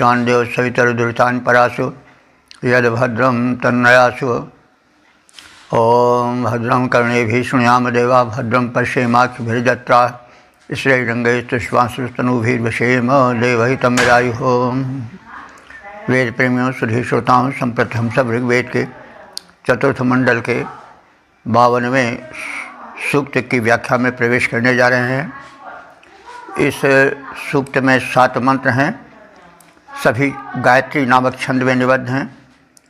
ईशान देव सवितरुदुरितान् परासु यद्भद्रं तन्नयासु। ओम भद्रं कर्णेभिः शृणुयाम देवा भद्रं पश्येमाक्षभिर्जत्राः स्थिरैरङ्गैस्तुष्टुवांसुस्तनूभिर्वशेम देवहितं यदायुः। वेद प्रेमियों सुधी श्रोताओं, संप्रति हम सब ऋग्वेद के चतुर्थ मंडल के 52वें सूक्त की व्याख्या में प्रवेश करने जा रहे हैं। इस सूक्त में 7 मंत्र हैं, सभी गायत्री नामक छंद में निबद्ध हैं।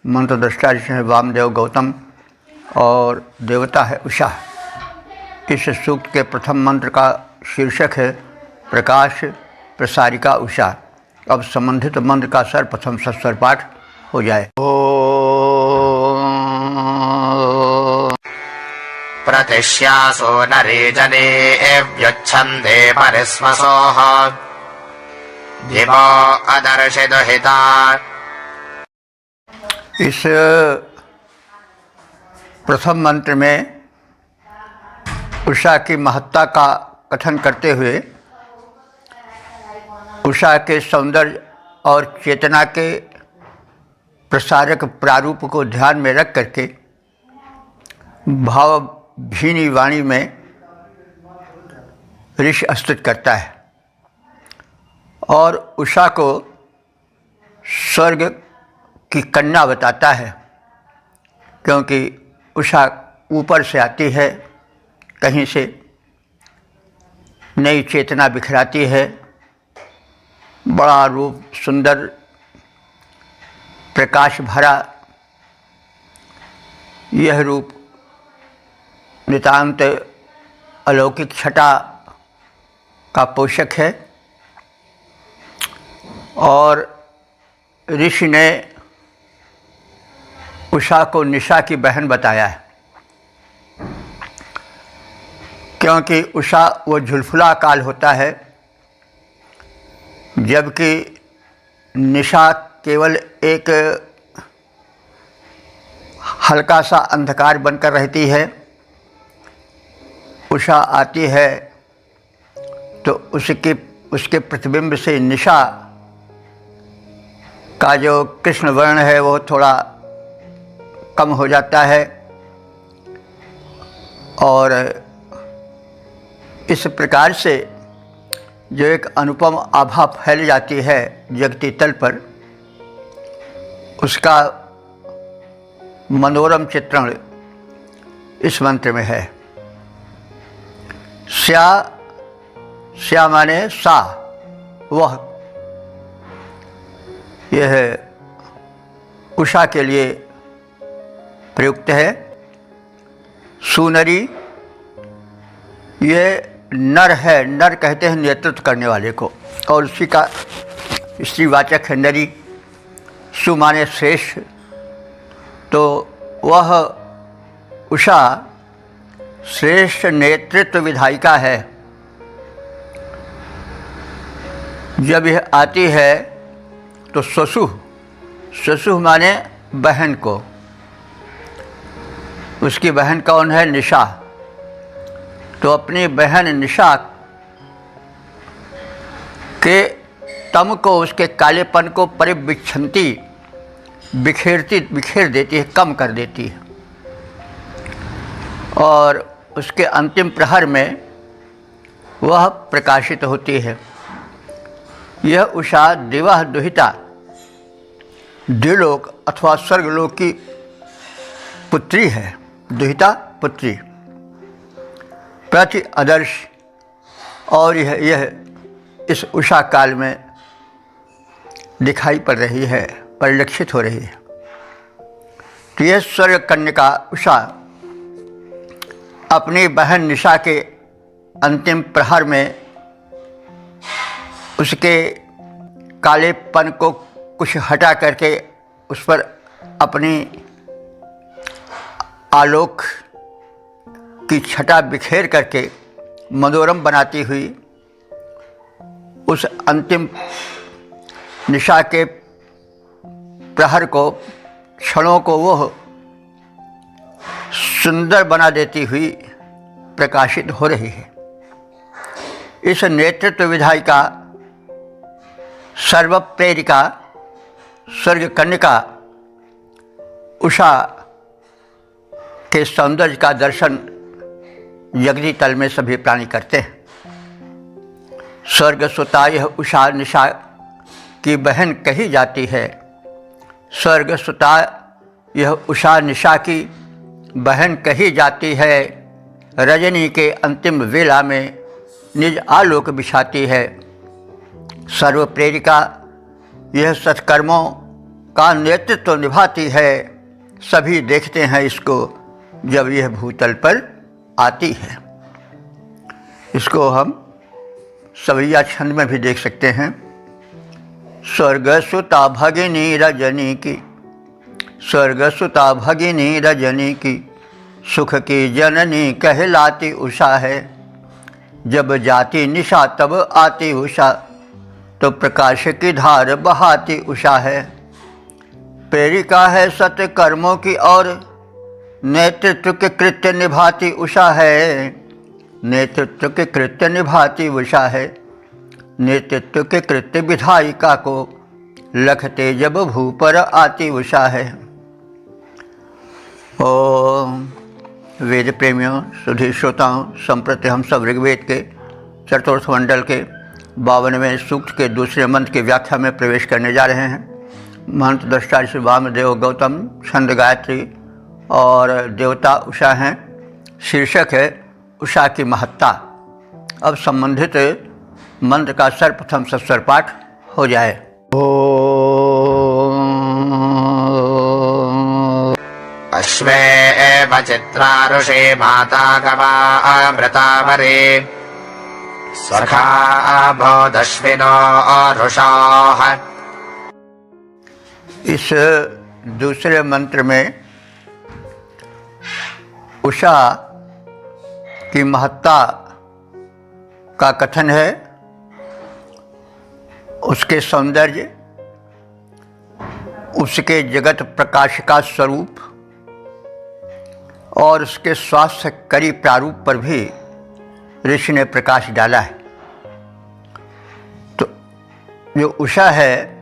मंत्र दृष्टा ऋषि हैं वामदेव गौतम और देवता है उषा। इस सूक्त के प्रथम मंत्र का शीर्षक है प्रकाश प्रसारिका उषा। अब संबंधित मंत्र का सर्वप्रथम सस्वर पाठ हो जाए। प्रतिश्यासो नरे जने व्युच्छन्दे परिस्मसोः दिवो अदर्शिदुहिता। इस प्रथम मंत्र में उषा की महत्ता का कथन करते हुए उषा के सौंदर्य और चेतना के प्रसारक प्रारूप को ध्यान में रख करके भावभीनी वाणी में ऋषि स्तुति करता है और उषा को स्वर्ग की कन्या बताता है, क्योंकि उषा ऊपर से आती है, कहीं से नई चेतना बिखराती है। बड़ा रूप सुंदर प्रकाश भरा यह रूप नितांत अलौकिक छटा का पोषक है। और ऋषि ने उषा को निशा की बहन बताया है, क्योंकि उषा वो झुलफुला काल होता है जबकि निशा केवल एक हल्का सा अंधकार बनकर रहती है। उषा आती है तो उसके प्रतिबिंब से निशा का जो कृष्ण वर्ण है वो थोड़ा कम हो जाता है और इस प्रकार से जो एक अनुपम आभा फैल जाती है जगती तल पर, उसका मनोरम चित्रण इस मंत्र में है। स्या माने सा, वह, यह उषा के लिए प्रयुक्त है। सुनरी, ये नर है, नर कहते हैं नेतृत्व करने वाले को, और उसी का स्त्रीवाचक है नरी। सु माने श्रेष्ठ, तो वह उषा श्रेष्ठ नेतृत्व विधायिका है। जब यह आती है तो स्वसु माने बहन को, उसकी बहन कौन है? निशा। तो अपनी बहन निशा के तम को, उसके कालेपन को परिविच्छन्ति, बिखेर देती है, कम कर देती है। और उसके अंतिम प्रहर में वह प्रकाशित होती है। यह उषा दिवह दुहिता, द्विलोक अथवा स्वर्गलोक की पुत्री है। दुहिता पुत्री, प्रति आदर्श, और यह इस उषा काल में दिखाई पड़ रही है, परिलक्षित हो रही है। तो यह स्वर्ग कन्या उषा अपनी बहन निशा के अंतिम प्रहर में उसके कालेपन को कुछ हटा करके उस पर अपनी आलोक की छटा बिखेर करके मनोरम बनाती हुई उस अंतिम निशा के प्रहर को, क्षणों को वह सुंदर बना देती हुई प्रकाशित हो रही है। इस नेतृत्व विधायिका, सर्व प्रेरिका स्वर्ग कन्या उषा के सौंदर्य का दर्शन यज्ञ तल में सभी प्राणी करते हैं। स्वर्ग सुता यह उषा निशा की बहन कही जाती है। स्वर्ग सुता यह उषा निशा की बहन कही जाती है। रजनी के अंतिम वेला में निज आलोक बिछाती है। सर्व प्रेरिका यह सत्कर्मों का नेतृत्व निभाती है। सभी देखते हैं इसको जब यह भूतल पर आती है। इसको हम सवैया छंद में भी देख सकते हैं। स्वर्ग सुता भगिनी रजनी की, स्वर्ग सुता भगिनी रजनी की, सुख की जननी कहलाती उषा है। जब जाती निशा तब आती उषा, तो प्रकाश की धार बहाती उषा है। प्रेरिका है सत्य कर्मों की और नेतृत्व के कृत्य निभाती उषा है। नेतृत्व के कृत्य निभाती उषा है। नेतृत्व के कृत्य विधायिका को लखते जब भू पर आती उषा है। ओम वेद प्रेमियों, सुधी श्रोताओं, संप्रति हम सब ऋग्वेद के चतुर्थ मंडल के 52वें सूक्त के दूसरे मंत्र की व्याख्या में प्रवेश करने जा रहे हैं। महंत दृष्टा श्री वामदेव गौतम, छंद गायत्री और देवता उषा हैं। शीर्षक है उषा की महत्ता। अब संबंधित मंत्र का सर्वप्रथम सस्वर पाठ हो जाए। अश्वे एव चित्रारुषे माता गवा अमृतामरे सखा बोधश्विनो रुषाः। इस दूसरे मंत्र में उषा की महत्ता का कथन है। उसके सौंदर्य, उसके जगत प्रकाश का स्वरूप और उसके स्वास्थ्यकरी प्रारूप पर भी ऋषि ने प्रकाश डाला है। तो जो उषा है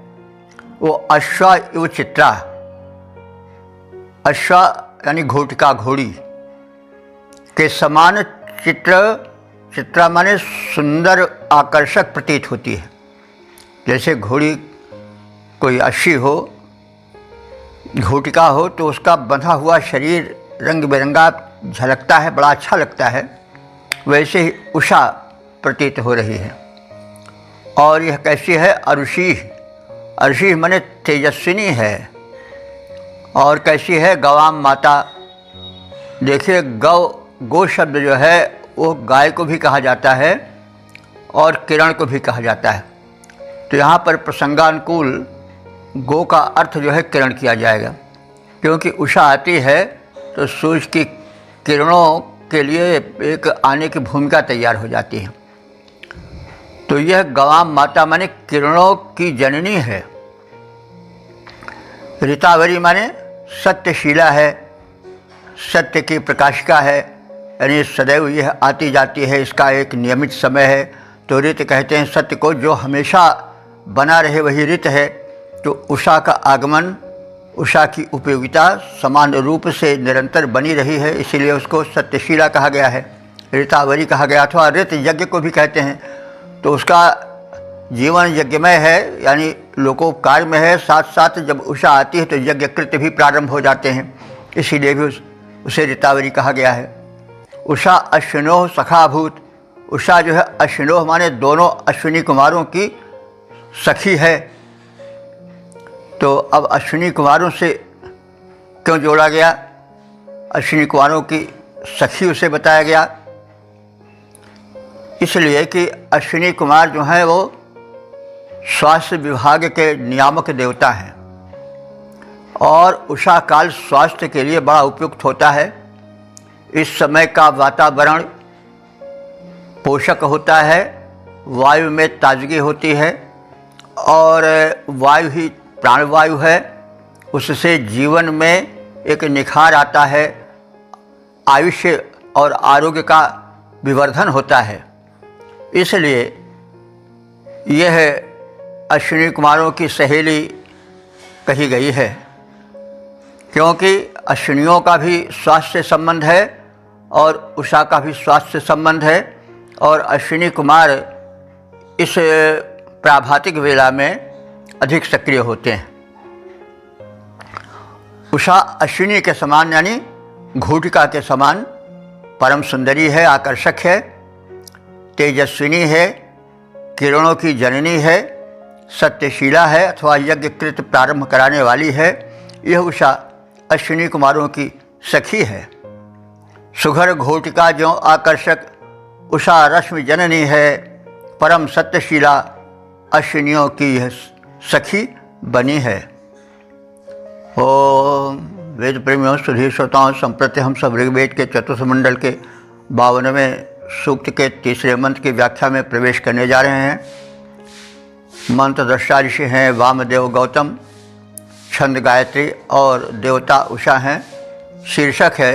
वो अश्वा इव चित्रा, अश्वा यानी घोटिका घोड़ी के समान चित्रा माने सुंदर आकर्षक प्रतीत होती है। जैसे घोड़ी कोई अश्वी हो, घोटिका हो, तो उसका बंधा हुआ शरीर रंग बिरंगा झलकता है, बड़ा अच्छा लगता है। वैसे ही उषा प्रतीत हो रही है। और यह कैसी है? अरुषि, अरुषि माने तेजस्विनी है। और कैसी है? गवाम माता। देखिए, गो शब्द जो है वो गाय को भी कहा जाता है और किरण को भी कहा जाता है। तो यहाँ पर प्रसंगानुकूल गो का अर्थ जो है किरण किया जाएगा, क्योंकि उषा आती है तो सूर्य की किरणों के लिए एक आने की भूमिका तैयार हो जाती है। तो यह गवाम माता माने किरणों की जननी है। ऋतावरी माने सत्यशीला है, सत्य की प्रकाशिका है, यानी सदैव यह आती जाती है, इसका एक नियमित समय है। तो ऋत कहते हैं सत्य को, जो हमेशा बना रहे वही ऋत है। तो उषा का आगमन, उषा की उपयोगिता समान रूप से निरंतर बनी रही है, इसीलिए उसको सत्यशीला कहा गया है, ऋतावरी कहा गया। अथवा ऋत यज्ञ को भी कहते हैं। तो उसका जीवन यज्ञमय है, यानी लोकोपकार में है। साथ साथ जब उषा आती है तो यज्ञ कृत्य भी प्रारंभ हो जाते हैं, इसीलिए भी उसे ऋतावरी कहा गया है। उषा अश्विनोह सखाभूत। उषा जो है अश्विनोह माने दोनों अश्विनी कुमारों की सखी है। तो अब अश्विनी कुमारों से क्यों जोड़ा गया? अश्विनी कुमारों की सखी उसे बताया गया, इसलिए कि अश्विनी कुमार जो हैं वो स्वास्थ्य विभाग के नियामक देवता हैं और उषा काल स्वास्थ्य के लिए बड़ा उपयुक्त होता है। इस समय का वातावरण पोषक होता है, वायु में ताजगी होती है और वायु ही प्राणवायु है। उससे जीवन में एक निखार आता है, आयुष्य और आरोग्य का विवर्धन होता है। इसलिए यह अश्विनी कुमारों की सहेली कही गई है, क्योंकि अश्विनियों का भी स्वास्थ्य से संबंध है और उषा का भी स्वास्थ्य से संबंध है, और अश्विनी कुमार इस प्राभातिक वेला में अधिक सक्रिय होते हैं। उषा अश्विनी के समान यानी घूटिका के समान परम सुंदरी है, आकर्षक है, तेजस्विनी है, किरणों की जननी है, सत्यशीला है अथवा यज्ञकृत प्रारंभ कराने वाली है। यह उषा अश्विनी कुमारों की सखी है। सुघर घोटिका जो आकर्षक उषा रश्मि जननी है, परम सत्यशीला अश्विनियों की यह सखी बनी है। ओम वेद प्रेमियों, सुधी श्रोताओं, संप्रति हम सब ऋग्वेद के चतुर्थ मंडल के 52वें सूक्त के तीसरे मंत्र की व्याख्या में प्रवेश करने जा रहे हैं। मंत्र दृष्टा ऋषि हैं वामदेव गौतम, छंद गायत्री और देवता उषा हैं। शीर्षक है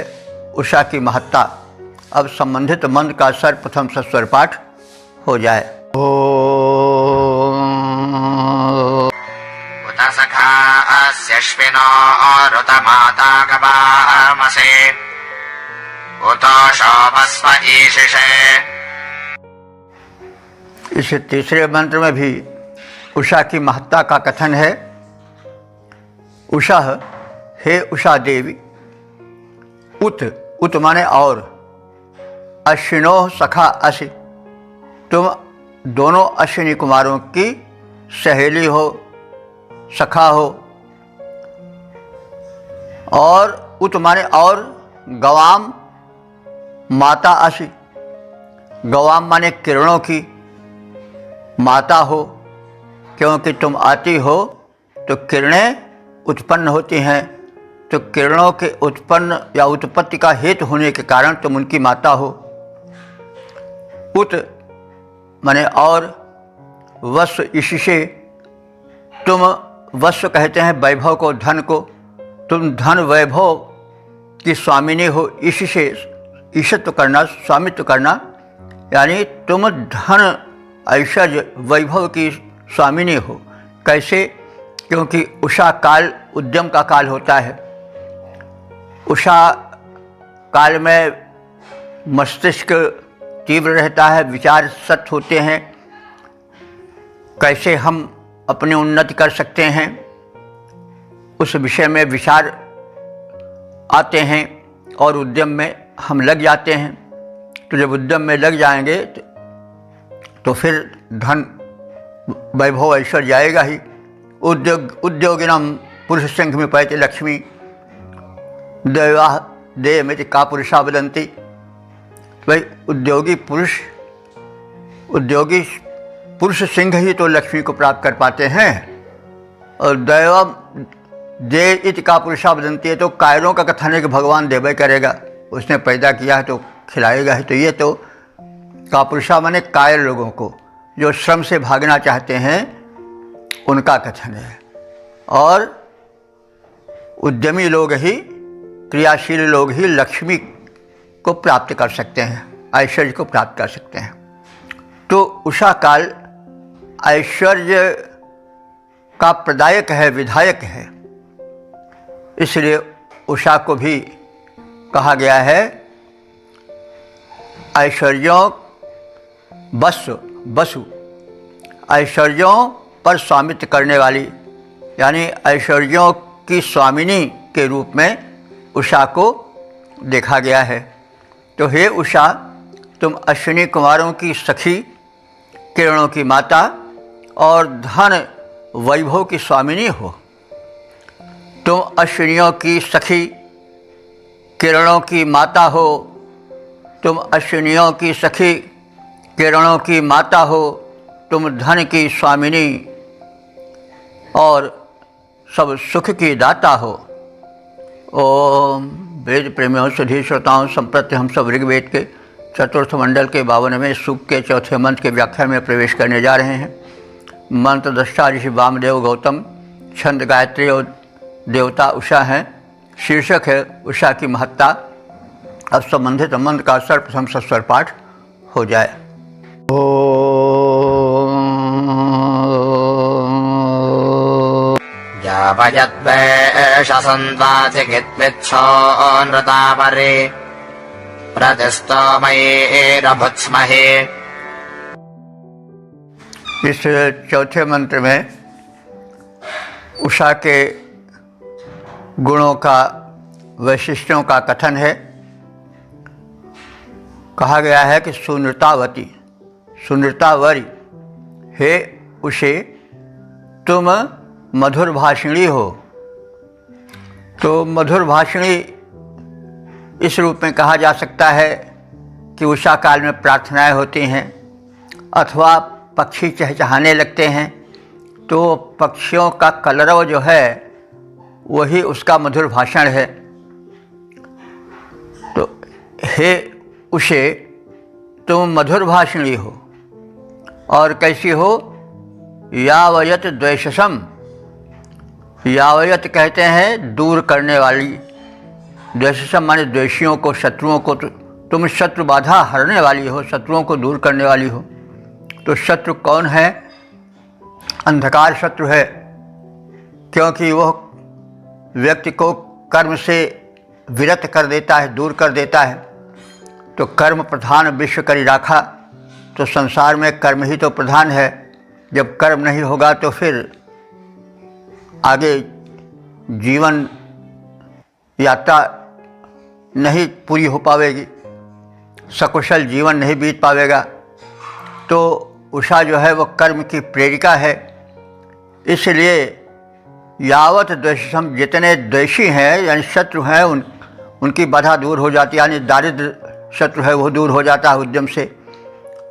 उषा की महत्ता। अब संबंधित मंत्र का सर्वप्रथम सस्वर पाठ हो जाए। उत सखा अस्यश्विनो रुत माता गवामसे उत शोभस्व ईशिषे। इस तीसरे मंत्र में भी उषा की महत्ता का कथन है। उषा, हे उषा देवी, उत माने और, अश्विनो सखा असि, तुम दोनों अश्विनी कुमारों की सहेली हो, सखा हो। और उत माने और, गवाम माता असि, गवाम माने किरणों की माता हो, क्योंकि तुम आती हो तो किरणें उत्पन्न होती हैं, तो किरणों के उत्पन्न या उत्पत्ति का हेतु होने के कारण तुम उनकी माता हो। उत माने और, वस्व ईशिषे, तुम वस्व कहते हैं वैभव को, धन को, तुम धन वैभव की स्वामिनी हो। ईशिषे ईशत्व करना, स्वामित्व करना, यानी तुम धन ऐश्वर्य वैभव की स्वामिनी हो। कैसे? क्योंकि उषा काल उद्यम का काल होता है। उषा काल में मस्तिष्क तीव्र रहता है, विचार सत्य होते हैं, कैसे हम अपनी उन्नति कर सकते हैं उस विषय में विचार आते हैं और उद्यम में हम लग जाते हैं। तो जब उद्यम में लग जाएंगे तो फिर धन वैभव ऐश्वर्य जाएगा ही। उद्योगिनम पुरुष संघ में पैते लक्ष्मी दैवा देयमिति का पुरुषा वदन्ति। भाई उद्योगी पुरुष सिंह ही तो लक्ष्मी को प्राप्त कर पाते हैं, और दैव दे इति का पुरुषा वदन्ति है तो कायरों का कथन है कि भगवान देवे करेगा, उसने पैदा किया है तो खिलाएगा ही। तो ये तो कापुरुषा माने कायर लोगों को, जो श्रम से भागना चाहते हैं, उनका कथन है। और उद्यमी लोग ही, क्रियाशील लोग ही लक्ष्मी को प्राप्त कर सकते हैं, ऐश्वर्य को प्राप्त कर सकते हैं। तो उषा काल ऐश्वर्य का प्रदायक है, विधायक है, इसलिए उषा को भी कहा गया है ऐश्वर्यों वसु, ऐश्वर्यों पर स्वामित्व करने वाली, यानी ऐश्वर्यों की स्वामिनी के रूप में उषा को देखा गया है। तो हे उषा, तुम अश्विनी कुमारों की सखी, किरणों की माता और धन वैभव की स्वामिनी हो। तुम अश्विनियों की सखी, किरणों की माता हो, तुम अश्विनियों की सखी, किरणों की माता हो, तुम धन की स्वामिनी और सब सुख की दाता हो। ओम वेद प्रेमियों, सुधी श्रोताओं, संप्रति हम सब ऋग्वेद के चतुर्थ मंडल के 52वें सूक्त के चौथे मंत्र के व्याख्या में प्रवेश करने जा रहे हैं। मंत्र दृष्टा ऋषि वामदेव गौतम, छंद गायत्री और देवता उषा हैं। शीर्षक है उषा की महत्ता। अब संबंधित मंत्र का सर्वप्रथम सस्वर पाठ हो जाए। या अपयद्वेषसन्ताधिगिद्विच्छो नृतापरे प्रतिस्तोमयेरभुत्स्महे। इस चौथे मंत्र में उषा के गुणों का, वैशिष्ट्यों का कथन है। कहा गया है कि सुनृतावती, सुनृतावरी, हे उषे तुम मधुर भाषिणी हो। तो मधुर भाषिणी इस रूप में कहा जा सकता है कि उषा काल में प्रार्थनाएं होती हैं अथवा पक्षी चहचहाने लगते हैं तो पक्षियों का कलरव जो है वही उसका मधुर भाषण है। तो हे उषे तुम मधुर भाषिणी हो। और कैसी हो? यावयत द्वेषसम, यावयत कहते हैं दूर करने वाली, द्वेषसम माने द्वेषियों को, शत्रुओं को। तुम शत्रु बाधा हरने वाली हो, शत्रुओं को दूर करने वाली हो। तो शत्रु कौन है? अंधकार शत्रु है, क्योंकि वह व्यक्ति को कर्म से विरत कर देता है, दूर कर देता है। तो कर्म प्रधान विश्व करी राखा, तो संसार में कर्म ही तो प्रधान है। जब कर्म नहीं होगा तो फिर आगे जीवन यात्रा नहीं पूरी हो पावेगी, सकुशल जीवन नहीं बीत पावेगा। तो उषा जो है वो कर्म की प्रेरिका है। इसलिए यावत द्वेषम, जितने द्वेषी हैं यानी शत्रु हैं उनकी बाधा दूर हो जाती है, यानी दारिद्र शत्रु है वो दूर हो जाता है उद्यम से।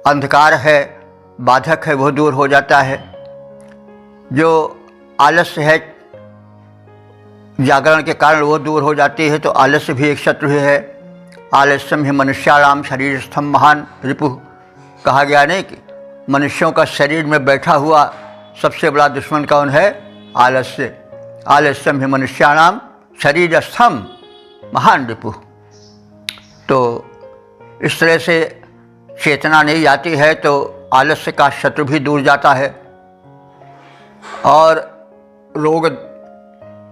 अंधकार है, बाधक है, वो दूर हो जाता है। जो आलस्य है जागरण के कारण वो दूर हो जाती है। तो आलस्य भी एक शत्रु ही है। आलस्यम ही मनुष्याणाम शरीरस्थम महान रिपुः, कहा गया नहीं कि मनुष्यों का शरीर में बैठा हुआ सबसे बड़ा दुश्मन कौन है? आलस्य। आलस्यम ही मनुष्याणाम शरीरस्थम महान रिपुः। तो इस तरह से चेतना नहीं आती है तो आलस्य का शत्रु भी दूर जाता है। और रोग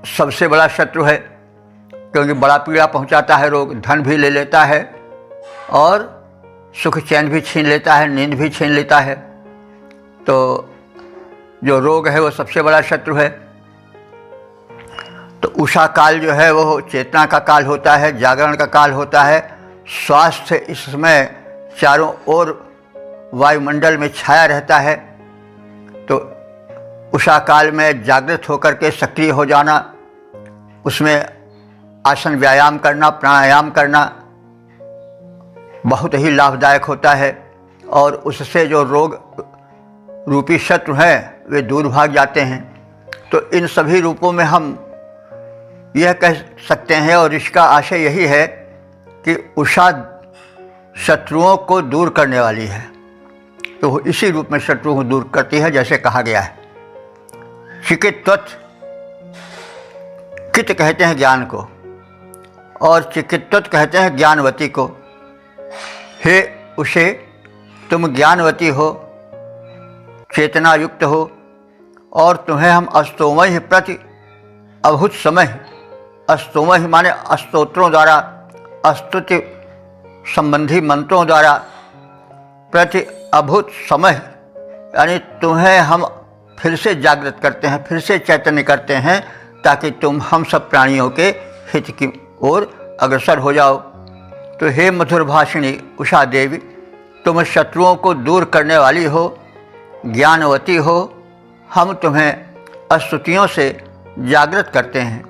सबसे बड़ा शत्रु है, क्योंकि बड़ा पीड़ा पहुंचाता है रोग। धन भी ले लेता है और सुख चैन भी छीन लेता है, नींद भी छीन लेता है। तो जो रोग है वो सबसे बड़ा शत्रु है। तो उषा काल जो है वो चेतना का काल होता है, जागरण का काल होता है। स्वास्थ्य इस समय चारों ओर वायुमंडल में छाया रहता है। तो उषा काल में जागृत होकर के सक्रिय हो जाना, उसमें आसन व्यायाम करना, प्राणायाम करना बहुत ही लाभदायक होता है। और उससे जो रोग रूपी शत्रु हैं वे दूर भाग जाते हैं। तो इन सभी रूपों में हम यह कह सकते हैं, और इसका आशय यही है कि उषा शत्रुओं को दूर करने वाली है। तो इसी रूप में शत्रुओं को दूर करती है, जैसे कहा गया है। चिकित्वत, कित कहते हैं ज्ञान को और चिकित्वत कहते हैं ज्ञानवती को। हे उषे तुम ज्ञानवती हो, चेतना युक्त हो, और तुम्हें हम अस्तोमय प्रति अभूत समय, अस्तोमय माने स्तोत्रों द्वारा, स्तुति संबंधी मंत्रों द्वारा, प्रति अभूत समय यानी तुम्हें हम फिर से जागृत करते हैं, फिर से चैतन्य करते हैं, ताकि तुम हम सब प्राणियों के हित की ओर अग्रसर हो जाओ। तो हे मधुर भाषिणी उषा देवी, तुम शत्रुओं को दूर करने वाली हो, ज्ञानवती हो। हम तुम्हें स्तुतियों से जागृत करते हैं।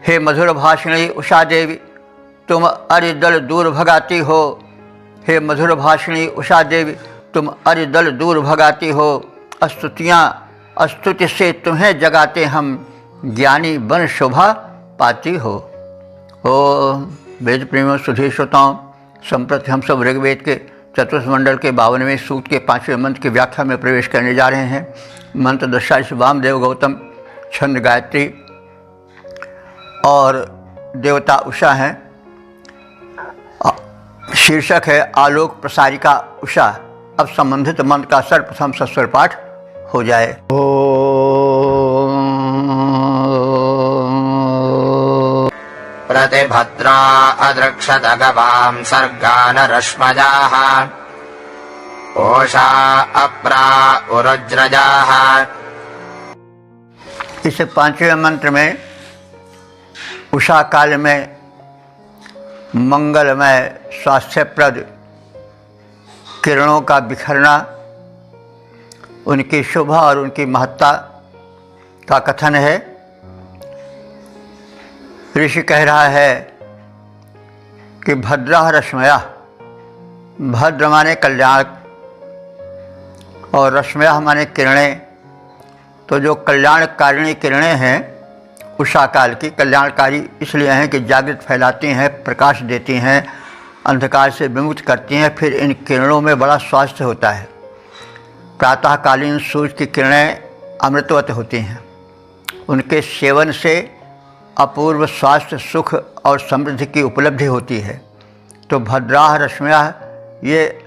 हे मधुर भाषिणी उषा देवी, तुम अरिदल दूर भगाती हो। हे मधुर भाषिणी उषा देवी, तुम अरिदल दूर भगाती हो। स्तुति से तुम्हें जगाते हम, ज्ञानी बन शोभा पाती हो। ओम वेद प्रेमियों सुधी श्रोताओं, संप्रति हम सब ऋग्वेद के चतुर्थ मंडल के 52वें सूक्त के 5वें मंत्र की व्याख्या में प्रवेश करने जा रहे हैं। मंत्र दशा वामदेव गौतम, छंद गायत्री और देवता उषा हैं। शीर्षक है आलोक प्रसारिका उषा। अब संबंधित मंत्र का सर्वप्रथम सस्वर पाठ हो जाए। ओम प्रतिभद्रा अदृक्षत गवां सर्गान रश्मजाः ओषा अप्रा उरुज्रजाः। इस पांचवें मंत्र में उषा काल में मंगलमय स्वास्थ्यप्रद किरणों का बिखरना, उनकी शोभा और उनकी महत्ता का कथन है। ऋषि कह रहा है कि भद्रा रश्मया, भद्र माने कल्याण और रश्मया माने किरणें। तो जो कल्याणकारिणी किरणें हैं उषा काल की, कल्याणकारी इसलिए हैं कि जागृत फैलाती हैं, प्रकाश देती हैं, अंधकार से विमुक्त करती हैं। फिर इन किरणों में बड़ा स्वास्थ्य होता है। प्रातःकालीन सूर्य की किरणें अमृतवत होती हैं। उनके सेवन से अपूर्व स्वास्थ्य, सुख और समृद्धि की उपलब्धि होती है। तो भद्राह रश्मियाः, ये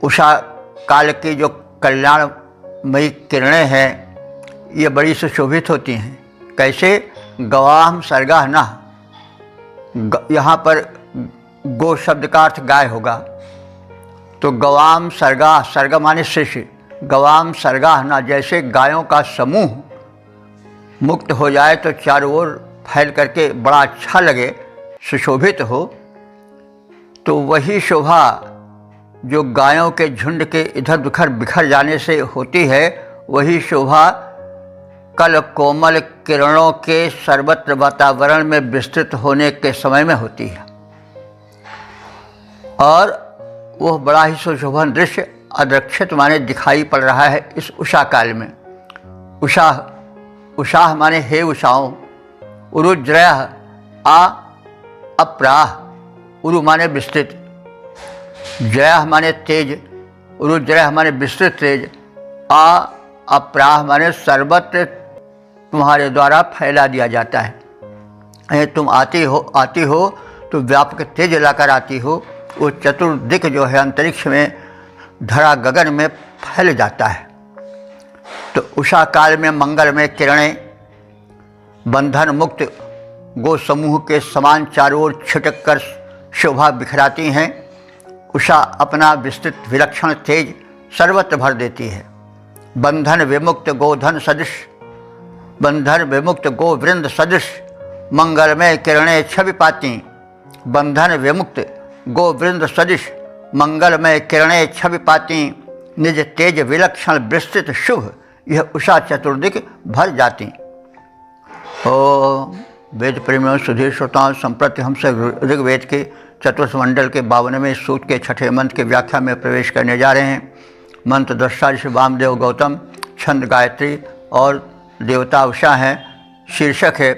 उषा काल की जो कल्याणमयी किरणें हैं, ये बड़ी सुशोभित होती हैं। कैसे? गवाम सर्गाह न, यहाँ पर गो शब्द का अर्थ गाय होगा। तो गवाम सर्गाह, सर्ग माने शिष्य, गवाम सर्गाह न, जैसे गायों का समूह मुक्त हो जाए तो चारों ओर फैल करके बड़ा अच्छा लगे, सुशोभित हो, तो वही शोभा जो गायों के झुंड के इधर उधर बिखर जाने से होती है, वही शोभा कल कोमल किरणों के सर्वत्र वातावरण में विस्तृत होने के समय में होती है। और वह बड़ा ही सुशोभन दृश्य अदृक्षित माने दिखाई पड़ रहा है इस उषा काल में। उषा, उषाह माने हे उषाओं, उरुज्रयः आ अप्राह, उरु माने विस्तृत, जयः माने तेज, उरुज्रयः माने विस्तृत तेज, आ अप्राह माने सर्वत्र तुम्हारे द्वारा फैला दिया जाता है। तुम आती हो तो व्यापक तेज लाकर आती हो। वो चतुर्दिक जो है अंतरिक्ष में, धरा गगन में फैल जाता है। तो उषा काल में मंगल में किरणें बंधन मुक्त गो समूह के समान चारों ओर छिटक कर शोभा बिखराती हैं। उषा अपना विस्तृत विलक्षण तेज सर्वत्र भर देती है। बंधन विमुक्त गोधन सदृश, बंधन विमुक्त गो वृंद सदृश मंगलमय किरणें छवि पाती। बंधन विमुक्त गो वृंद सदृश मंगलमय किरणें छवि पाती। निज तेज विलक्षण विस्तृत शुभ यह उषा चतुर्दिक भर जाती। ओ वेद प्रेमियों, सुधीर श्रोताओं, संप्रति हम सब ऋग्वेद के चतुर्थ मंडल के 52वें सूक्त के 6ठे मंत्र की व्याख्या में प्रवेश करने जा रहे हैं। मंत्र दृष्टा ऋषि वामदेव गौतम, छंद गायत्री और देवता उषा हैं। शीर्षक है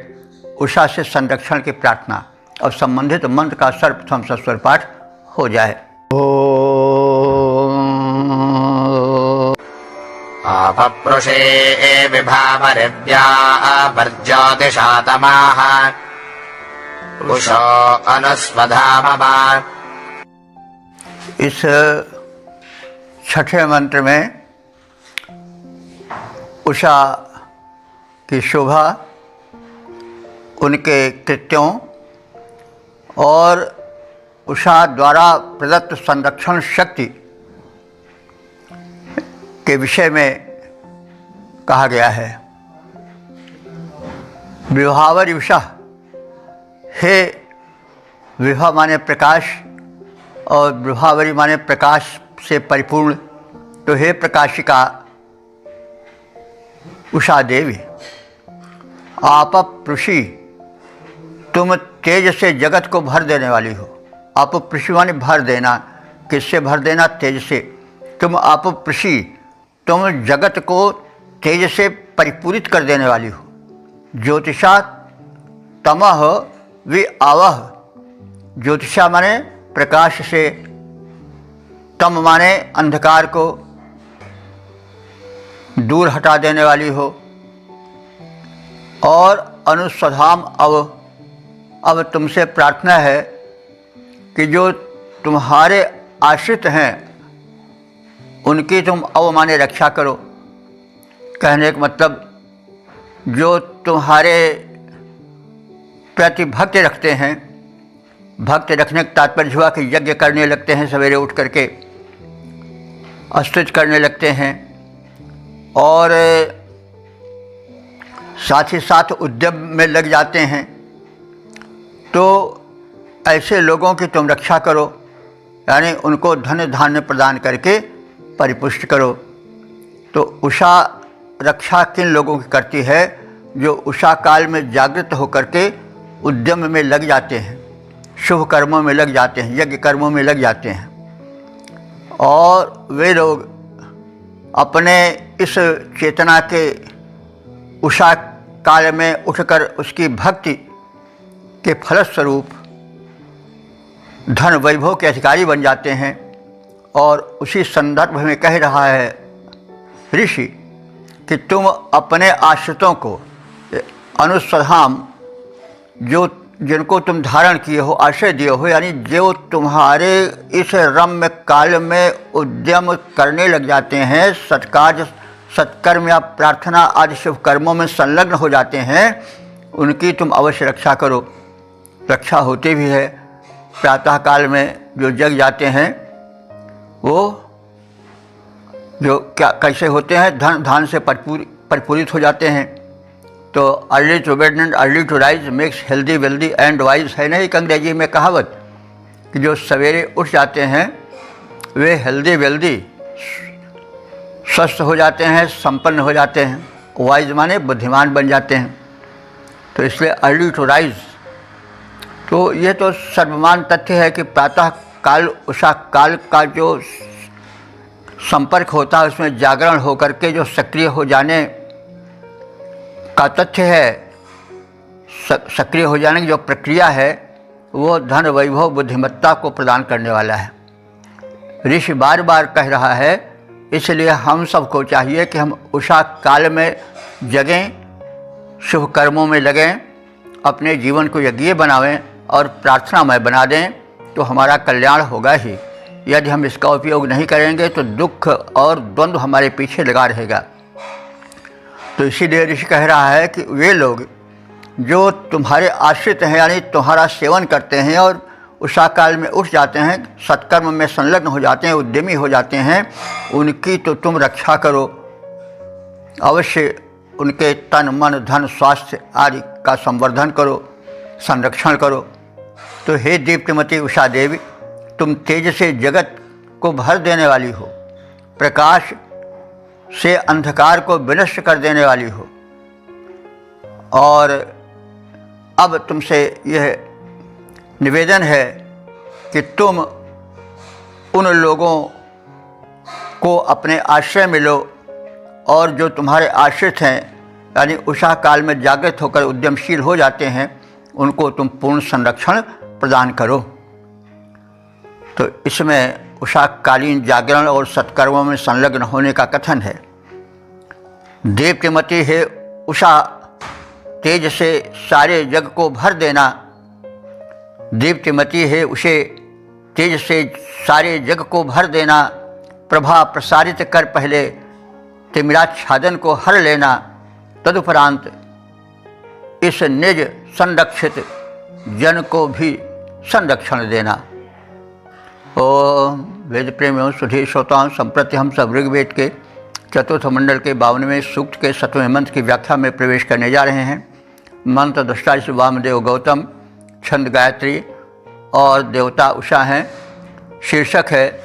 उषा से संरक्षण की प्रार्थना। और संबंधित मंत्र का सर्वप्रथम सस्वर पाठ हो जाए। अपप्रुषे विभावरिव्या वर्ज्योतिषातमाः उषो अनुस्वधामवा। इस छठे मंत्र में उषा की शोभा, उनके कृत्यों और उषा द्वारा प्रदत्त संरक्षण शक्ति के विषय में कहा गया है। विभावर उषा, हे विभा माने प्रकाश और विभावरी माने प्रकाश से परिपूर्ण। तो हे प्रकाशिका उषा देवी, आप पृषि, तुम तेज से जगत को भर देने वाली हो। आप पृषि माने भर देना, किससे भर देना? तेज से। तुम आप पृषि, तुम जगत को तेज से परिपूरित कर देने वाली हो। ज्योतिषा तमः वि आवह, ज्योतिषा माने प्रकाश से, तम माने अंधकार को दूर हटा देने वाली हो। और अनुस्वधाम अब तुमसे प्रार्थना है कि जो तुम्हारे आश्रित हैं उनकी तुम माने रक्षा करो। कहने का मतलब जो तुम्हारे प्रति भक्ति रखते हैं। भक्ति रखने का तात्पर्य हुआ कि यज्ञ करने लगते हैं, सवेरे उठ करके स्तुति करने लगते हैं और साथ ही साथ उद्यम में लग जाते हैं। तो ऐसे लोगों की तुम रक्षा करो, यानी उनको धन धान्य प्रदान करके परिपुष्ट करो। तो उषा रक्षा किन लोगों की करती है? जो उषा काल में जागृत होकर के उद्यम में लग जाते हैं, शुभ कर्मों में लग जाते हैं, यज्ञ कर्मों में लग जाते हैं। और वे लोग अपने इस चेतना के उषा काल में उठकर उसकी भक्ति के फलस्वरूप धन वैभव के अधिकारी बन जाते हैं। और उसी संदर्भ में कह रहा है ऋषि कि तुम अपने आश्रितों को अनुस्वधाम, जो जिनको तुम धारण किए हो, आश्रय दिए हो, यानी जो तुम्हारे इस रम्य काल में उद्यम करने लग जाते हैं, सत्कार्य सत्कर्म या प्रार्थना आदि शुभ कर्मों में संलग्न हो जाते हैं, उनकी तुम अवश्य रक्षा करो। रक्षा होती भी है। प्रातः काल में जो जग जाते हैं वो जो क्या कैसे होते हैं? धन धान से परिपूरित हो जाते हैं। तो early to bed and early to rise makes healthy wealthy and wise, है ना एक अंग्रेजी में कहावत कि जो सवेरे उठ जाते हैं वे हेल्दी वेल्दी, स्वस्थ हो जाते हैं, संपन्न हो जाते हैं, वाइज माने बुद्धिमान बन जाते हैं। तो इसलिए अर्ली टू राइज, तो ये तो सर्वमान तथ्य है कि प्रातः काल उषा काल का जो संपर्क होता है उसमें जागरण होकर के जो सक्रिय हो जाने का तथ्य है, सक्रिय हो जाने की जो प्रक्रिया है वो धन वैभव बुद्धिमत्ता को प्रदान करने वाला है। ऋषि बार बार कह रहा है, इसलिए हम सबको चाहिए कि हम उषा काल में जगें, शुभ कर्मों में लगें, अपने जीवन को यज्ञ बनावें और प्रार्थनामय बना दें, तो हमारा कल्याण होगा ही। यदि हम इसका उपयोग नहीं करेंगे तो दुख और द्वंद्व हमारे पीछे लगा रहेगा। तो इसीलिए ऋषि कह रहा है कि वे लोग जो तुम्हारे आश्रित हैं, यानी तुम्हारा सेवन करते हैं और उषा काल में उठ जाते हैं, सत्कर्म में संलग्न हो जाते हैं, उद्यमी हो जाते हैं, उनकी तो तुम रक्षा करो। अवश्य उनके तन मन धन स्वास्थ्य आदि का संवर्धन करो, संरक्षण करो। तो हे दीप्तिमती उषा देवी, तुम तेज से जगत को भर देने वाली हो, प्रकाश से अंधकार को विनष्ट कर देने वाली हो। और अब तुमसे यह निवेदन है कि तुम उन लोगों को अपने आश्रय में लो और जो तुम्हारे आश्रित हैं, यानी उषा काल में जागृत होकर उद्यमशील हो जाते हैं, उनको तुम पूर्ण संरक्षण प्रदान करो। तो इसमें उषाकालीन जागरण और सत्कर्मों में संलग्न होने का कथन है। दीप्तिमती है उषा, तेज से सारे जग को भर देना। दीप्तिमती है उसे, तेज से सारे जग को भर देना। प्रभा प्रसारित कर पहले तिमिराच्छादन को हर लेना, तदुपरांत इस निज संरक्षित जन को भी संरक्षण देना। ओम वेद प्रेमियों सुधी श्रोताओं, संप्रति हम सब ऋग्वेद के चतुर्थ मंडल के 52वें सूक्त के 7वें मंत्र की व्याख्या में प्रवेश करने जा रहे हैं। मंत्र दृष्टा से वामदेव गौतम, छंद गायत्री और देवता उषा हैं। शीर्षक है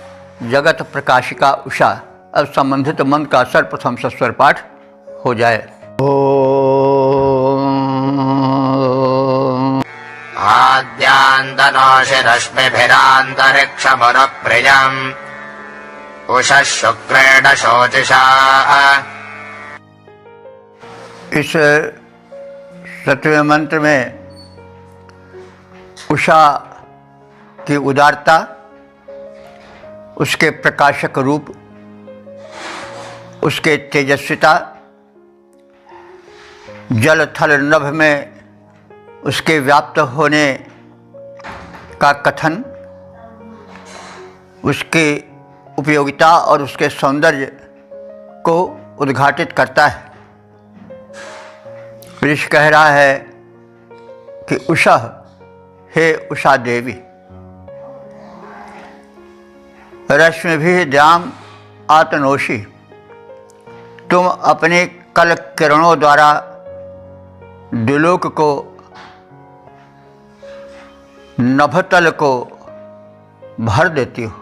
जगत प्रकाशिका उषा। अब संबंधित मंत्र का सर्वप्रथम सस्वर पाठ हो जाए। आद्यान्तनाशिरश्मिभिरान्तरिक्षमुरप्रियम् उषः शुक्रेण शोचिषा। इस 7वें मंत्र में उषा की उदारता, उसके प्रकाशक रूप, उसके तेजस्विता, जल थल नभ में उसके व्याप्त होने का कथन, उसकी उपयोगिता और उसके सौंदर्य को उद्घाटित करता है। ऋषि कह रहा है कि उषा, हे उषा देवी, रश्मिभिर्द्याम आतनोषि, तुम अपने कल किरणों द्वारा द्युलोक को, नभतल को भर देती हो,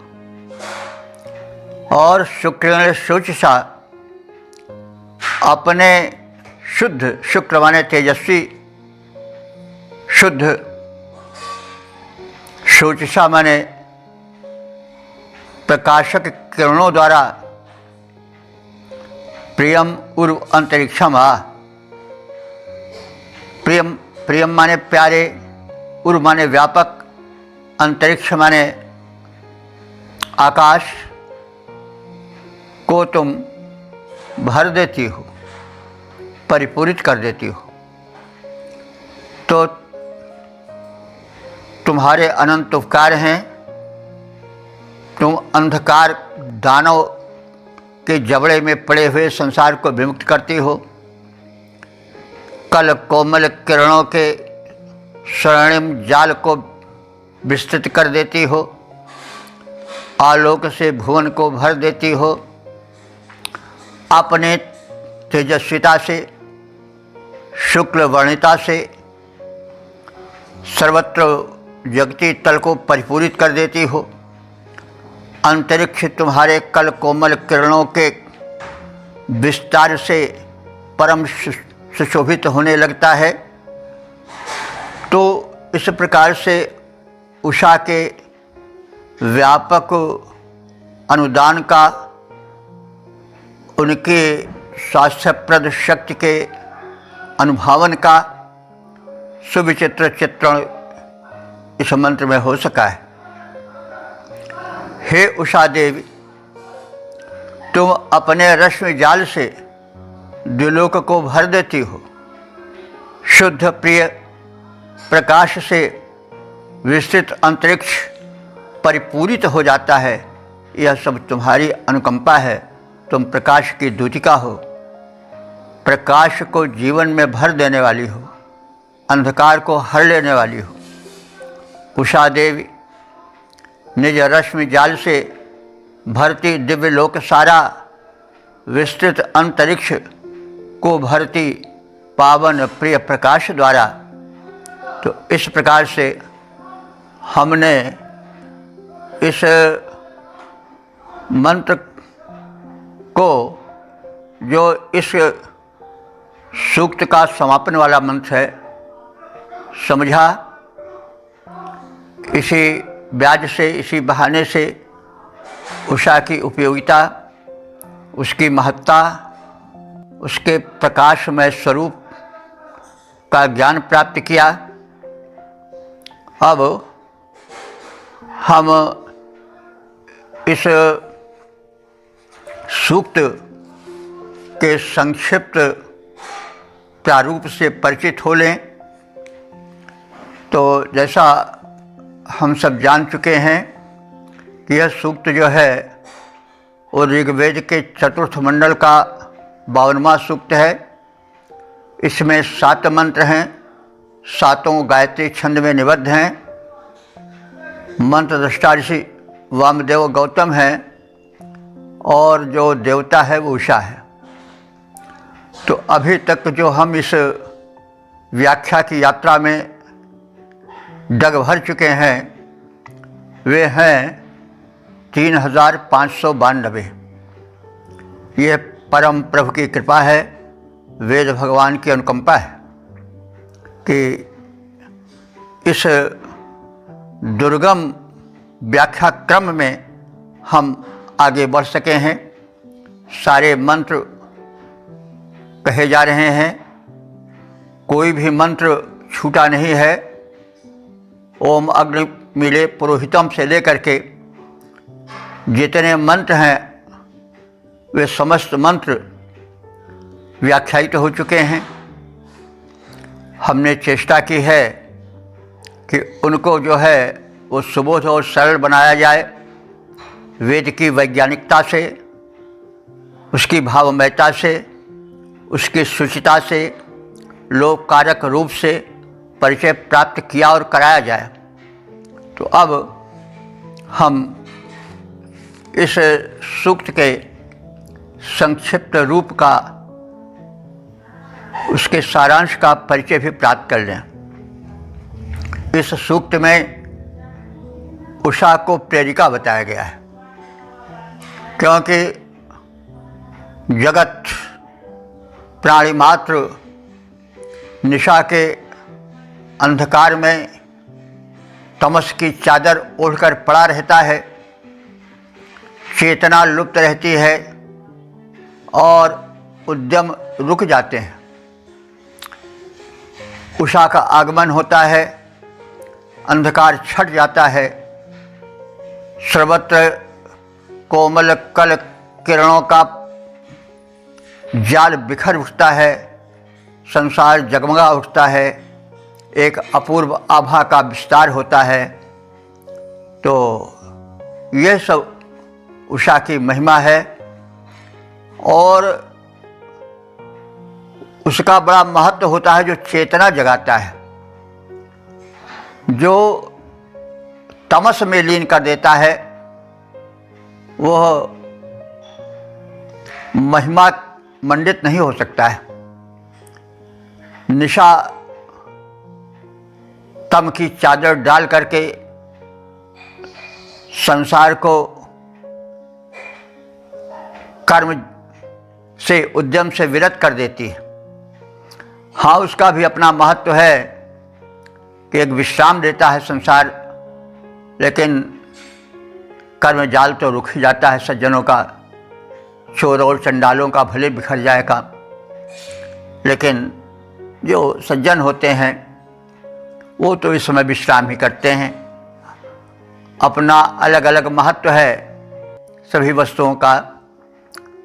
और शुक्र शुचिषा अपने शुद्ध, शुक्र माने तेजस्वी, शुद्ध, शुचिषा माने प्रकाशक किरणों द्वारा प्रियम उर्व अंतरिक्षम आ, प्रियम, प्रियम माने प्यारे, उर्व माने व्यापक, अंतरिक्ष माने आकाश को तुम भर देती हो, परिपूरित कर देती हो। तो तुम्हारे अनंत उपकार हैं। तुम अंधकार दानव के जबड़े में पड़े हुए संसार को विमुक्त करती हो, कल कोमल किरणों के स्वर्णिम जाल को विस्तृत कर देती हो, आलोक से भुवन को भर देती हो, अपने तेजस्विता से, शुक्ल वर्णिता से सर्वत्र जगती तल को परिपूरित कर देती हो। अंतरिक्ष तुम्हारे कल कोमल किरणों के विस्तार से परम सुशोभित होने लगता है। तो इस प्रकार से उषा के व्यापक अनुदान का, उनके स्वास्थ्यप्रद शक्ति के अनुभावन का सुविचित्र चित्रण इस मंत्र में हो सका है। हे उषा देवी, तुम अपने रश्मि जाल से द्युलोक को भर देती हो, शुद्ध प्रिय प्रकाश से विस्तृत अंतरिक्ष परिपूरित हो जाता है। यह सब तुम्हारी अनुकंपा है। तुम प्रकाश की दूतिका हो, प्रकाश को जीवन में भर देने वाली हो, अंधकार को हर लेने वाली हो। उषा देवी निज रश्मि जाल से भरती दिव्य लोक सारा, विस्तृत अंतरिक्ष को भरती पावन प्रिय प्रकाश द्वारा। तो इस प्रकार से हमने इस मंत्र को, जो इस सूक्त का समापन वाला मंत्र है, समझा। इसी ब्याज से, इसी बहाने से उषा की उपयोगिता, उसकी महत्ता, उसके प्रकाशमय स्वरूप का ज्ञान प्राप्त किया। अब हम इस सूक्त के संक्षिप्त प्रारूप से परिचित हो लें। तो जैसा हम सब जान चुके हैं कि यह सूक्त जो है वो ऋग्वेद के चतुर्थ मंडल का 52वां सूक्त है। इसमें 7 मंत्र हैं, 7 गायत्री छंद में निबद्ध हैं। मंत्र दृष्टा ऋषि वामदेव गौतम हैं और जो देवता है वो उषा है। तो अभी तक जो हम इस व्याख्या की यात्रा में डग भर चुके हैं वे हैं 3592। यह परम प्रभु की कृपा है, वेद भगवान की अनुकंपा है कि इस दुर्गम व्याख्या क्रम में हम आगे बढ़ सके हैं। सारे मंत्र कहे जा रहे हैं, कोई भी मंत्र छूटा नहीं है। ओम अग्नि मिले पुरोहितम से लेकर के जितने मंत्र हैं वे समस्त मंत्र व्याख्यायित हो चुके हैं। हमने चेष्टा की है कि उनको जो है वो सुबोध और सरल बनाया जाए, वेद की वैज्ञानिकता से, उसकी भावमयता से, उसकी शुचिता से, लोककारक रूप से परिचय प्राप्त किया और कराया जाए। तो अब हम इस सूक्त के संक्षिप्त रूप का, उसके सारांश का परिचय भी प्राप्त कर लें। इस सूक्त में उषा को प्रेरिका बताया गया है, क्योंकि जगत प्राणी मात्र निशा के अंधकार में तमस की चादर ओढ़कर पड़ा रहता है, चेतना लुप्त रहती है और उद्यम रुक जाते हैं। उषा का आगमन होता है, अंधकार छट जाता है, सर्वत्र कोमल कल किरणों का जाल बिखर उठता है, संसार जगमगा उठता है, एक अपूर्व आभा का विस्तार होता है। तो यह सब उषा की महिमा है और उसका बड़ा महत्व होता है, जो चेतना जगाता है, जो तमस में लीन कर देता है, वह महिमा मंडित नहीं हो सकता है। निशा तम की चादर डाल करके संसार को कर्म से, उद्यम से विरत कर देती है। हाँ, उसका भी अपना महत्व है कि एक विश्राम देता है संसार, लेकिन कर्म जाल तो रुक ही जाता है सज्जनों का, चोरों और चंडालों का भले बिखर जाएगा, लेकिन जो सज्जन होते हैं वो तो इस समय विश्राम ही करते हैं। अपना अलग अलग महत्व है सभी वस्तुओं का,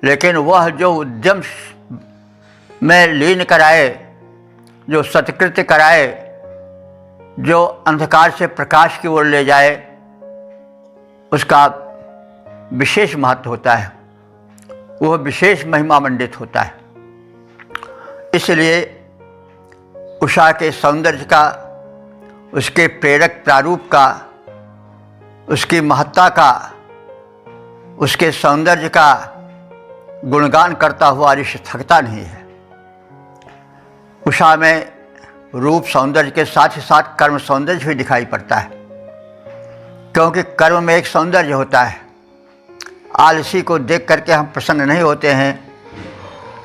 लेकिन वह जो उद्यम में लीन कराए, जो सत्कृत्य कराए, जो अंधकार से प्रकाश की ओर ले जाए, उसका विशेष महत्व होता है, वह विशेष महिमा मंडित होता है। इसलिए उषा के सौंदर्य का, उसके प्रेरक प्रारूप का, उसकी महत्ता का, उसके सौंदर्य का गुणगान करता हुआ ऋषि थकता नहीं है। उषा में रूप सौंदर्य के साथ ही साथ कर्म सौंदर्य भी दिखाई पड़ता है, क्योंकि कर्म में एक सौंदर्य होता है। आलसी को देख करके हम प्रसन्न नहीं होते हैं,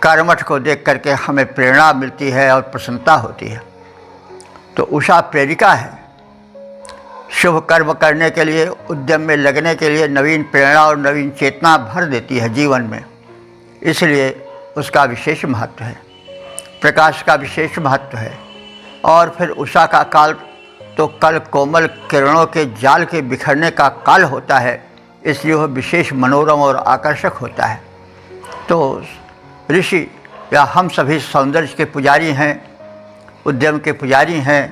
कर्मठ को देख करके हमें प्रेरणा मिलती है और प्रसन्नता होती है। तो उषा प्रेरिका है, शुभ कर्म करने के लिए, उद्यम में लगने के लिए नवीन प्रेरणा और नवीन चेतना भर देती है जीवन में। इसलिए उसका विशेष महत्व है, प्रकाश का विशेष महत्व है। और फिर उषा का काल तो कल कोमल किरणों के जाल के बिखरने का काल होता है, इसलिए वह विशेष मनोरम और आकर्षक होता है। तो ऋषि या हम सभी सौंदर्य के पुजारी हैं, उद्यम के पुजारी हैं,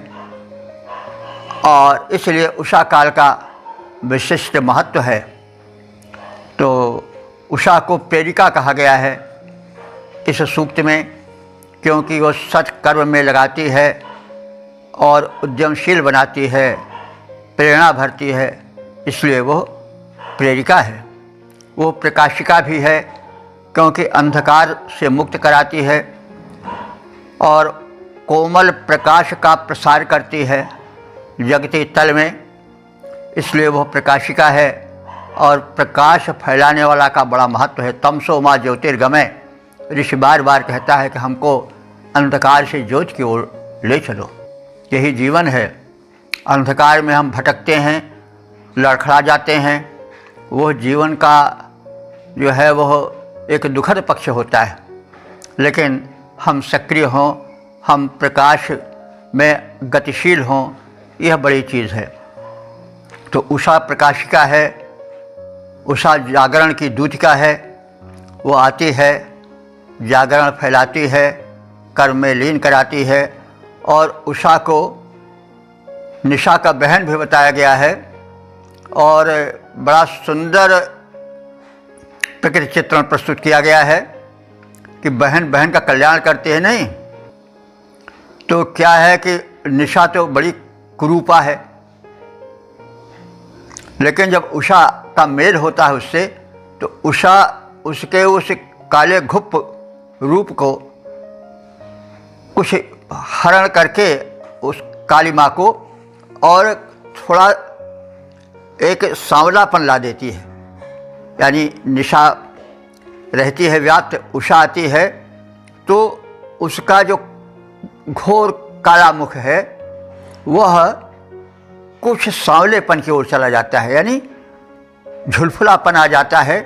और इसलिए उषा काल का विशिष्ट महत्व है। तो उषा को प्रेरिका कहा गया है इस सूक्त में, क्योंकि वो सत्कर्म में लगाती है और उद्यमशील बनाती है, प्रेरणा भरती है, इसलिए वो प्रेरिका है। वो प्रकाशिका भी है, क्योंकि अंधकार से मुक्त कराती है और कोमल प्रकाश का प्रसार करती है जगती तल में, इसलिए वह प्रकाशिका है। और प्रकाश फैलाने वाला का बड़ा महत्व है। तमसो माँ ज्योतिर्गमय, ऋषि बार बार कहता है कि हमको अंधकार से ज्योति की ओर ले चलो। यही जीवन है। अंधकार में हम भटकते हैं, लड़खड़ा जाते हैं, वह जीवन का जो है वह एक दुखद पक्ष होता है। लेकिन हम सक्रिय हों, हम प्रकाश में गतिशील हों, यह बड़ी चीज़ है। तो उषा प्रकाशिका है, उषा जागरण की दूतिका है। वो आती है, जागरण फैलाती है, कर्म में लीन कराती है। और उषा को निशा का बहन भी बताया गया है और बड़ा सुंदर प्रकृति चित्रण प्रस्तुत किया गया है कि बहन बहन का कल्याण करती है। नहीं तो क्या है कि निशा तो बड़ी कुरूपा है, लेकिन जब उषा का मेल होता है उससे, तो उषा उसके उस काले घुप रूप को कुछ हरण करके उस काली माँ को और थोड़ा एक सांवलापन ला देती है। यानी निशा रहती है व्याप्त, उषा आती है तो उसका जो घोर काला मुख है वह कुछ सांवलेपन की ओर चला जाता है, यानी झुलफुलापन आ जाता है।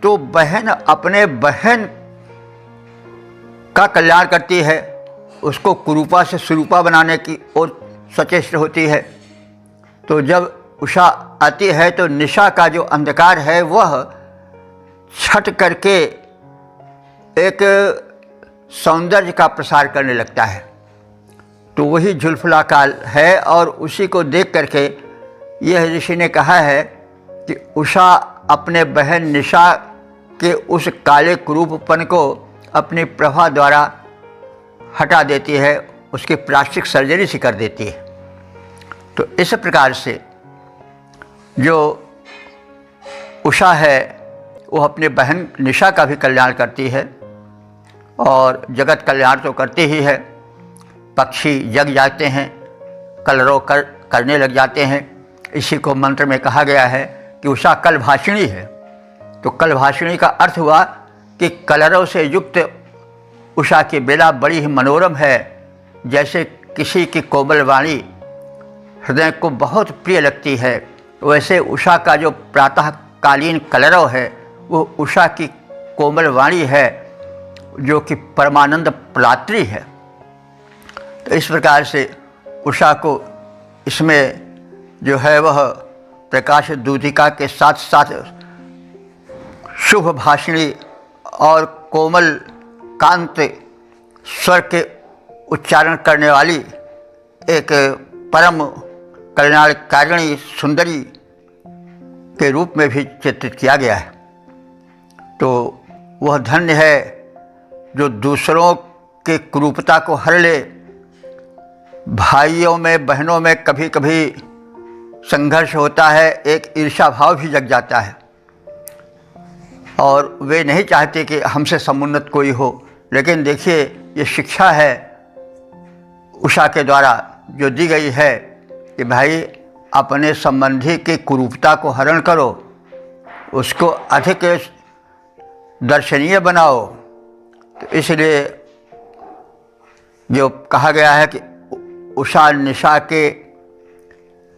तो बहन अपने बहन का कल्याण करती है, उसको कुरूपा से सुरूपा बनाने की ओर सचेष्ट होती है। तो जब उषा आती है तो निशा का जो अंधकार है वह छट करके एक सौंदर्य का प्रसार करने लगता है। तो वही झुलफुला काल है और उसी को देख करके यह ऋषि ने कहा है कि उषा अपने बहन निशा के उस काले कुरूपपन को अपनी प्रभा द्वारा हटा देती है, उसकी प्लास्टिक सर्जरी से कर देती है। तो इस प्रकार से जो उषा है वो अपने बहन निशा का भी कल्याण करती है और जगत कल्याण तो करती ही है। पक्षी जग जाते हैं, कलरव करने लग जाते हैं। इसी को मंत्र में कहा गया है कि उषा कलभाषिणी है। तो कलभाषिणी का अर्थ हुआ कि कलरव से युक्त उषा की बेला बड़ी ही मनोरम है, जैसे किसी की कोमल वाणी हृदय को बहुत प्रिय लगती है, वैसे उषा का जो प्रातःकालीन कलरव है वो उषा की कोमल वाणी है जो कि परमानंद प्रात्री है। तो इस प्रकार से उषा को इसमें जो है वह प्रकाश दूतिका के साथ साथ शुभ भाषिणी और कोमल कांत स्वर के उच्चारण करने वाली एक परम कल्याणकारिणी सुंदरी के रूप में भी चित्रित किया गया है। तो वह धन्य है जो दूसरों के कुरूपता को हर ले। भाइयों में बहनों में कभी कभी संघर्ष होता है, एक ईर्ष्या भाव भी जग जाता है और वे नहीं चाहते कि हमसे समुन्नत कोई हो। लेकिन देखिए ये शिक्षा है उषा के द्वारा जो दी गई है कि भाई अपने संबंधी की कुरूपता को हरण करो, उसको अधिक दर्शनीय बनाओ। तो इसलिए जो कहा गया है कि उषा निशा के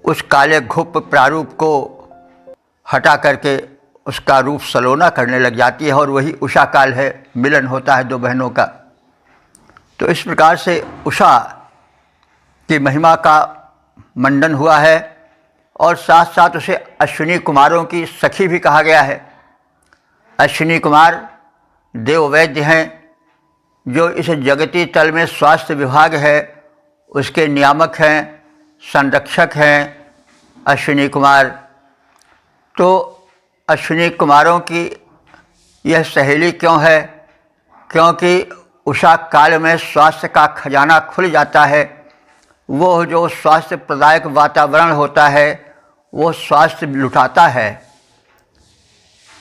उस काले घुप प्रारूप को हटा करके उसका रूप सलोना करने लग जाती है और वही उषा काल है, मिलन होता है दो बहनों का। तो इस प्रकार से उषा की महिमा का मंडन हुआ है और साथ साथ उसे अश्विनी कुमारों की सखी भी कहा गया है। अश्विनी कुमार देववैद्य हैं जो इस जगती तल में स्वास्थ्य विभाग है उसके नियामक हैं, संरक्षक हैं अश्विनी कुमार। तो अश्विनी कुमारों की यह सहेली क्यों है? क्योंकि उषा काल में स्वास्थ्य का खजाना खुल जाता है। वो जो स्वास्थ्य प्रदायक वातावरण होता है वो स्वास्थ्य लुटाता है।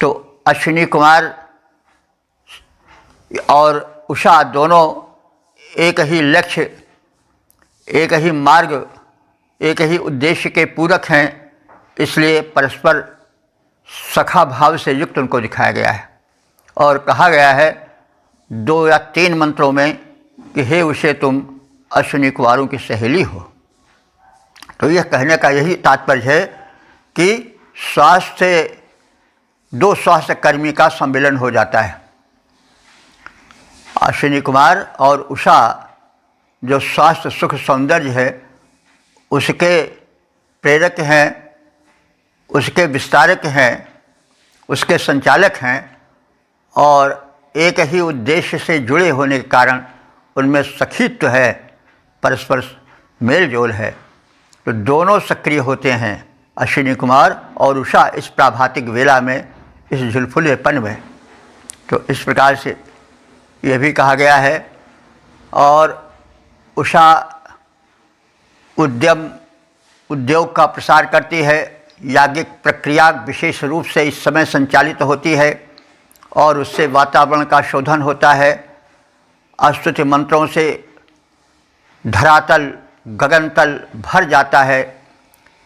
तो अश्विनी कुमार और उषा दोनों एक ही लक्ष्य, एक ही मार्ग, एक ही उद्देश्य के पूरक हैं, इसलिए परस्पर सखा भाव से युक्त उनको दिखाया गया है। और कहा गया है 2 या 3 मंत्रों में कि हे उषे तुम अश्विनी कुमारों की सहेली हो। तो यह कहने का यही तात्पर्य है कि दो स्वास्थ्य कर्मी का सम्मिलन हो जाता है। अश्विनी कुमार और उषा जो स्वास्थ्य सुख सौंदर्य है उसके प्रेरक हैं, उसके विस्तारक हैं, उसके संचालक हैं और एक ही उद्देश्य से जुड़े होने के कारण उनमें सखीत्व है, परस्पर मेल जोल है। तो दोनों सक्रिय होते हैं अश्विनी कुमार और उषा इस प्राभातिक वेला में, इस झुलफुलेपन में। तो इस प्रकार से यह भी कहा गया है। और उषा उद्योग का प्रसार करती है। याज्ञिक प्रक्रिया विशेष रूप से इस समय संचालित होती है और उससे वातावरण का शोधन होता है। स्तुति मंत्रों से धरातल गगनतल भर जाता है।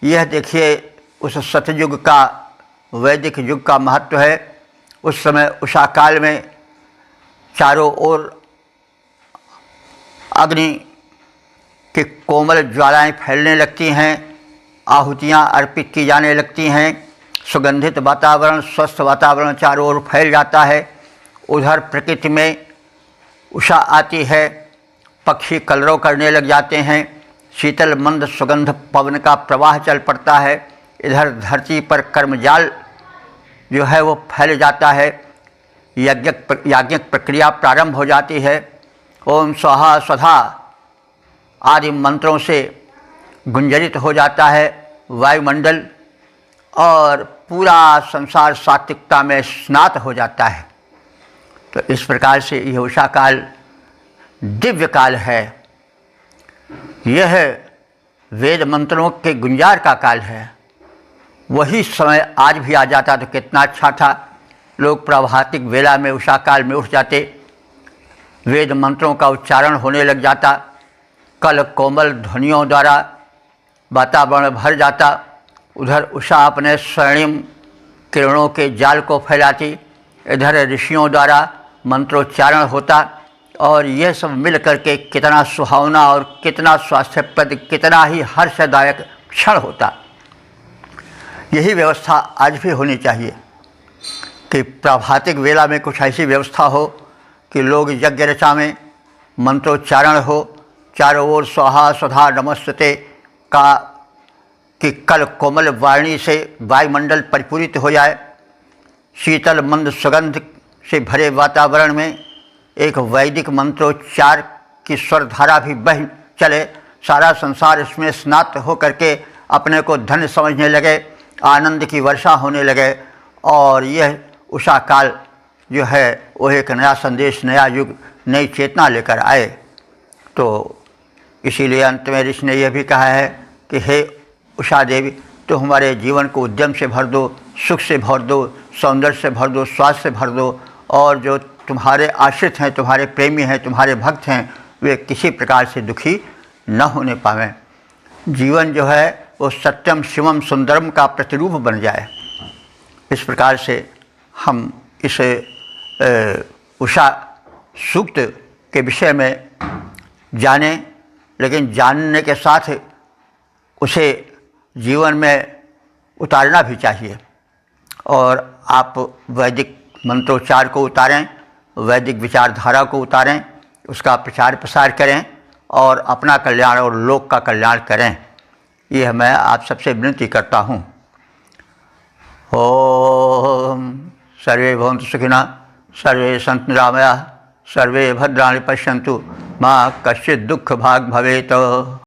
यह देखिए उस सतयुग का, वैदिक युग का महत्व है। उस समय उषा काल में चारों ओर अग्नि की कोमल ज्वालाएं फैलने लगती हैं, आहुतियाँ अर्पित की जाने लगती हैं, सुगंधित वातावरण, स्वस्थ वातावरण चारों ओर फैल जाता है। उधर प्रकृति में उषा आती है, पक्षी कलरव करने लग जाते हैं, शीतल मंद सुगंध पवन का प्रवाह चल पड़ता है। इधर धरती पर कर्मजाल जो है वो फैल जाता है, याज्ञिक प्रक्रिया प्रारंभ हो जाती है। ओम स्वाहा स्वधा आदि मंत्रों से गुंजरित हो जाता है वायुमंडल और पूरा संसार सात्विकता में स्नात हो जाता है। तो इस प्रकार से यह उषा काल दिव्य काल है। यह वेद मंत्रों के गुंजार का काल है। वही समय आज भी आ जाता तो कितना अच्छा था। लोग प्रभातिक वेला में उषा काल में उठ जाते, वेद मंत्रों का उच्चारण होने लग जाता, कल कोमल ध्वनियों द्वारा वातावरण भर जाता। उधर उषा अपने स्वर्णिम किरणों के जाल को फैलाती, इधर ऋषियों द्वारा मंत्रोच्चारण होता और यह सब मिल करके कितना सुहावना और कितना स्वास्थ्यप्रद, कितना ही हर्षदायक क्षण होता। यही व्यवस्था आज भी होनी चाहिए कि प्रभातिक वेला में कुछ ऐसी व्यवस्था हो कि लोग यज्ञ रचा में मंत्रोच्चारण हो, चारों ओर स्वाहा स्वधा नमस्ते का कि कल कोमल वाणी से वायुमंडल परिपूरित हो जाए। शीतल मंद सुगंध से भरे वातावरण में एक वैदिक मंत्रोच्चार की स्वरधारा भी बह चले, सारा संसार इसमें स्नात हो करके अपने को धन्य समझने लगे, आनंद की वर्षा होने लगे और यह उषा काल जो है वो एक नया संदेश, नया युग, नई चेतना लेकर आए। तो इसीलिए अंत में ऋषि ने यह भी कहा है कि हे उषा देवी, तो हमारे जीवन को उद्यम से भर दो, सुख से भर दो, सौंदर्य से भर दो, स्वास्थ्य से भर दो और जो तुम्हारे आश्रित हैं, तुम्हारे प्रेमी हैं, तुम्हारे भक्त हैं, वे किसी प्रकार से दुखी न होने पावें। जीवन जो है वो सत्यम शिवम सुंदरम का प्रतिरूप बन जाए। इस प्रकार से हम इस उषा सूक्त के विषय में जानें, लेकिन जानने के साथ उसे जीवन में उतारना भी चाहिए। और आप वैदिक मंत्रोच्चार को उतारें, वैदिक विचारधारा को उतारें, उसका प्रचार प्रसार करें और अपना कल्याण और लोक का कल्याण करें। यह मैं आप सबसे विनती करता हूँ। ओम सर्वे भवन्तु सुखिनः, सर्वे सन्तु निरामयाः, सर्वे भद्राणि पश्यन्तु, मा कश्चित् दुःख भाग् भवेत्।